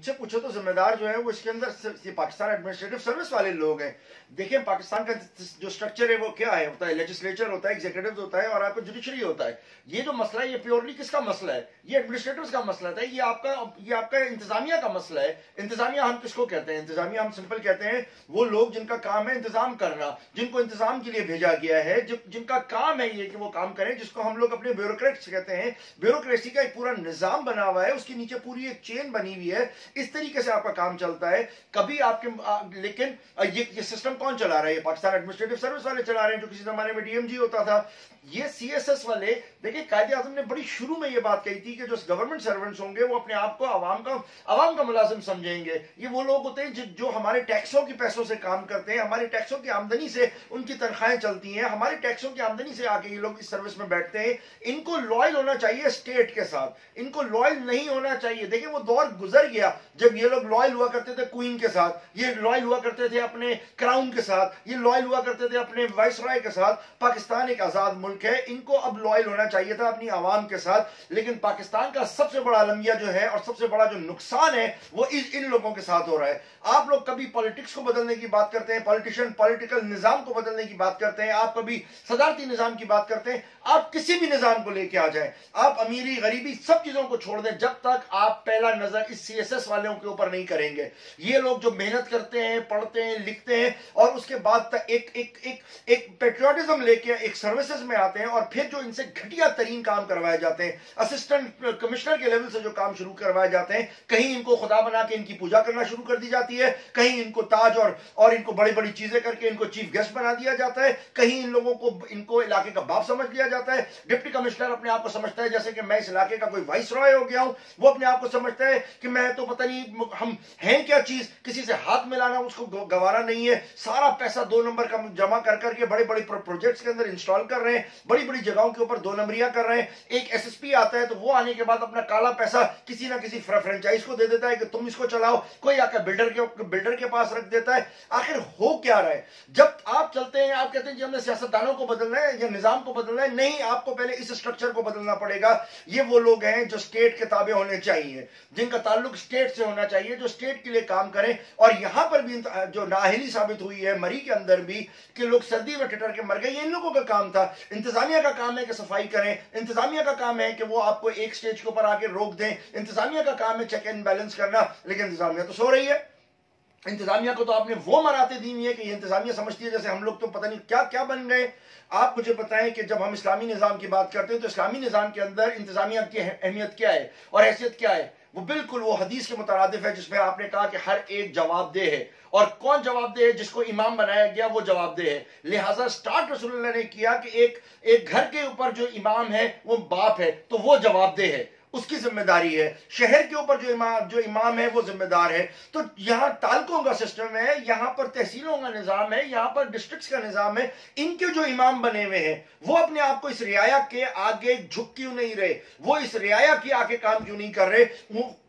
मुझसे पूछो तो जिम्मेदार जो है वो इसके अंदर पाकिस्तान एडमिनिस्ट्रेटिव सर्विस वाले लोग हैं। देखिए पाकिस्तान का जो स्ट्रक्चर है वो क्या है, होता है लेजिस्लेचर होता है, एग्जीक्यूटिव होता है और आपका जुडिशरी होता है। ये जो मसला है ये प्योरली किसका मसला है? ये एडमिनिस्ट्रेटर्स का मसला है, ये आपका इंतजामिया का मसला है। इंतजामिया हम किसको कहते हैं? इंतजामिया हम सिंपल कहते हैं वो लोग जिनका काम है इंतजाम करना, जिनको इंतजाम के लिए भेजा गया है, जिनका काम है ये कि वो काम करें, जिसको हम लोग अपने ब्यूरोक्रेट्स कहते हैं। ब्यूरोक्रेसी का एक पूरा निजाम बना हुआ है, उसके नीचे पूरी एक चेन बनी हुई है, इस तरीके से आपका काम चलता है। कभी आपके लेकिन ये सिस्टम कौन चला रहा है? ये पाकिस्तान एडमिनिस्ट्रेटिव सर्विस वाले चला रहे हैं, जो किसी जमाने में डीएमजी होता था। ये सीएसएस वाले, देखिए कायदे आज़म ने बड़ी शुरू में ये बात कही थी कि जो गवर्नमेंट सर्वेंट्स होंगे वो अपने आप को आवाम का मुलाजिम समझेंगे। ये वो लोग होते हैं जो हमारे टैक्सों के पैसों से काम करते हैं, हमारे टैक्सों की आमदनी से उनकी तनख्वाहें चलती हैं, हमारे टैक्सों की आमदनी से आके ये लोग इस सर्विस में बैठते हैं। इनको लॉयल होना चाहिए स्टेट के साथ, इनको लॉयल नहीं होना चाहिए। देखिए वो दौर गुजर गया जब ये लोग लॉयल हुआ करते थे क्वीन के साथ, ये लॉयल हुआ करते थे अपने क्राउन के साथ, ये लॉयल हुआ करते थे अपने वाइसराय के साथ। पाकिस्तान एक आजाद मुल्क है, इनको अब लॉयल होना चाहिए था अपनी आवाम के साथ। लेकिन पाकिस्तान का सबसे बड़ा अलमिया जो है और सबसे बड़ा जो नुकसान है वो इन लोगों के साथ हो रहा है। आप लोग कभी पॉलिटिक्स को बदलने की बात करते हैं, पॉलिटिशियन पॉलिटिकल निजाम को बदलने की बात करते हैं, आप कभी सदारती निजाम की बात करते हैं। आप किसी भी निजाम को लेके आ जाएं, आप अमीरी गरीबी सब चीजों को छोड़ दें, जब तक आप पहला नजर इस सीएसएस वालों के ऊपर नहीं करेंगे। ये लोग जो मेहनत करते हैं, पढ़ते हैं, लिखते हैं और उसके बाद तक एक पेट्रियोटिज्म लेके एक सर्विसेज में आते हैं और फिर जो इनसे घटिया तरीन काम करवाए जाते हैं, असिस्टेंट कमिश्नर के लेवल से जो काम शुरू करवाए जाते हैं, कहीं इनको खुदा बना के इनकी पूजा करना शुरू कर दी जाती है, कहीं इनको ताज और इनको बड़ी बड़ी चीजें करके इनको चीफ गेस्ट बना दिया जाता है, कहीं इन लोगों को इनको इलाके का बाप समझ लिया जाता है। डिप्टी कमिश्नर अपने आप को समझता है जैसे कि मैं इस इलाके का कोई वाइस रॉय हो गया हूं, वो अपने आप को समझता है कि मैं तो पता नहीं हम हैं क्या चीज, किसी से हाथ मिलाना उसको गवारा नहीं है। सारा पैसा 2 नंबर का जमा कर करके बड़े बड़े प्रोजेक्ट्स के अंदर इंस्टॉल कर रहे हैं, बड़ी बड़ी जगहों के ऊपर 2 नंबरियां कर रहे हैं। एक एसएसपी आता है तो वो आने के बाद अपना काला पैसा किसी ना किसी फ्रेंचाइज को दे देता है कि तुम इसको चलाओ, कोई आकर बिल्डर के पास रख देता है। आखिर हो क्या रहा है? जब आप चलते हैं आप कहते हैं कि हमने सियासतदानों को बदलना है या निजाम को बदलना है, नहीं, आपको पहले इस स्ट्रक्चर को बदलना पड़ेगा। ये वो लोग हैं जो स्टेट के ताबे होने चाहिए, जिनका ताल्लुक स्टेट से होना चाहिए, जो स्टेट के लिए काम करें। और यहां पर भी जो नाअहली साबित हुई है मरी के अंदर भी कि लोग सर्दी में ठिठर के मर गए, ये इन लोगों का काम था। इंतजामिया का काम है कि सफाई करें, इंतजामिया का काम है कि वो आपको एक स्टेज के ऊपर आके रोक दें, इंतजामिया का काम है चेक एंड बैलेंस करना। लेकिन इंतजामिया तो सो रही है। इंतजामिया को तो आपने वो मराते दी हुई है कि इंतजामिया समझती है जैसे हम लोग तो पता नहीं क्या क्या बन गए। आप मुझे बताएं कि जब हम इस्लामी निजाम की बात करते हैं तो इस्लामी निजाम के अंदर इंतजामिया की अहमियत क्या है और हैसियत क्या है? वो बिल्कुल वो हदीस के मुतारादिफ है जिसमें आपने कहा कि हर एक जवाबदेह है। और कौन जवाबदेह है? जिसको इमाम बनाया गया वो जवाबदेह है। लिहाजा स्टार्ट रसूलुल्लाह ने किया कि एक घर के ऊपर जो इमाम है वो बाप है, तो वो जवाबदेह है, उसकी जिम्मेदारी है। शहर के ऊपर जो इमाम है वो जिम्मेदार है। तो यहां तालकों का सिस्टम है, यहां पर तहसीलों का निजाम है, यहां पर डिस्ट्रिक्ट्स का निजाम है। इनके जो इमाम बने हुए हैं वो अपने आप को इस रियाया के आगे झुक क्यों नहीं रहे? वो इस रियाया के आगे काम क्यों नहीं कर रहे?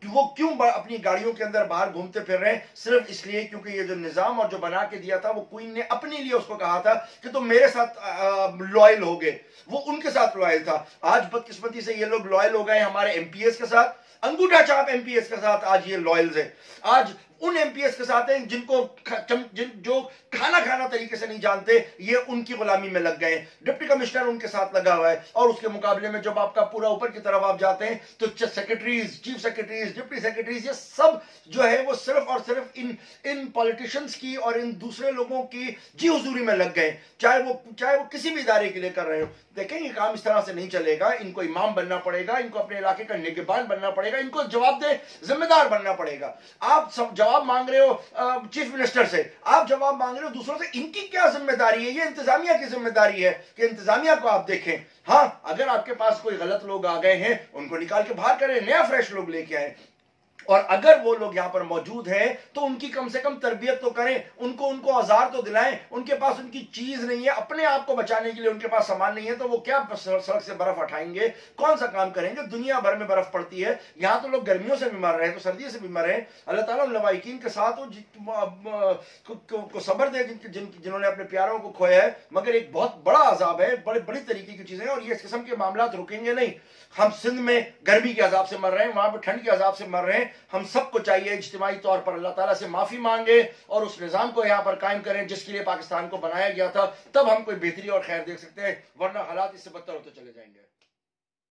वो क्यों अपनी गाड़ियों के अंदर बाहर घूमते फिर रहे हैं? सिर्फ इसलिए क्योंकि ये जो निजाम और जो बना के दिया था वो क्वीन ने अपने लिए उसको कहा था कि तुम मेरे साथ लॉयल हो गए, वो उनके साथ लॉयल था। आज बदकिस्मती से ये लोग लॉयल हो गए हमारे एमपीएस के साथ, अंगूठा छाप एमपीएस के साथ आज ये लॉयल्स है। आज उन एमपीएस के साथ हैं जो खाना तरीके से नहीं जानते, ये उनकी गुलामी में लग गए। डिप्टी कमिश्नर उनके साथ लगा हुआ है। और उसके मुकाबले में जब आपका पूरा ऊपर की तरफ आप जाते हैं तो secretaries, chief secretaries, deputy secretaries, ये सब जो है वो सिर्फ और सिर्फ इन पॉलिटिशियंस की और इन दूसरे लोगों की जी हुजूरी में लग गए, चाहे वो किसी भी इदारे के लिए कर रहे हो। देखें ये काम इस तरह से नहीं चलेगा। इनको इमाम बनना पड़ेगा, इनको अपने इलाके का निगहबान बनना पड़ेगा, इनको जवाबदेह जिम्मेदार बनना पड़ेगा। आप सब जवाब मांग रहे हो चीफ मिनिस्टर से, आप जवाब मांग रहे हो दूसरों से, इनकी क्या जिम्मेदारी है? ये इंतजामिया की जिम्मेदारी है कि इंतजामिया को आप देखें। हाँ, अगर आपके पास कोई गलत लोग आ गए हैं उनको निकाल के बाहर करें, नया फ्रेश लोग लेके आए। और अगर वो लोग यहां पर मौजूद हैं तो उनकी कम से कम तरबियत तो करें, उनको औजार तो दिलाएं। उनके पास उनकी चीज नहीं है, अपने आप को बचाने के लिए उनके पास सामान नहीं है, तो वो क्या सड़क से बर्फ उठाएंगे? कौन सा काम करेंगे? दुनिया भर में बर्फ पड़ती है, यहां तो लोग गर्मियों से भी मर रहे हैं, तो सर्दी से भी मर रहे हैं। अल्लाह ताला उन लवाइकीन के साथ को सब्र दे जिन्होंने अपने प्यारों को खोया है। मगर एक बहुत बड़ा अजाब है, बड़ी बड़ी तरीके की चीजें, और ये इस किस्म के मामला रुकेंगे नहीं। हम सिंध में गर्मी के अजाब से मर रहे हैं, वहां पर ठंड के अजाब से मर रहे हैं। ہم سب کو چاہیے اجتماعی طور پر اللہ تعالیٰ سے معافی مانگے اور اس نظام کو یہاں پر قائم کریں جس کے لیے پاکستان کو بنایا گیا تھا. تب ہم کوئی بہتری اور خیر دیکھ سکتے ہیں، ورنہ حالات اس سے بدتر ہوتے چلے جائیں گے.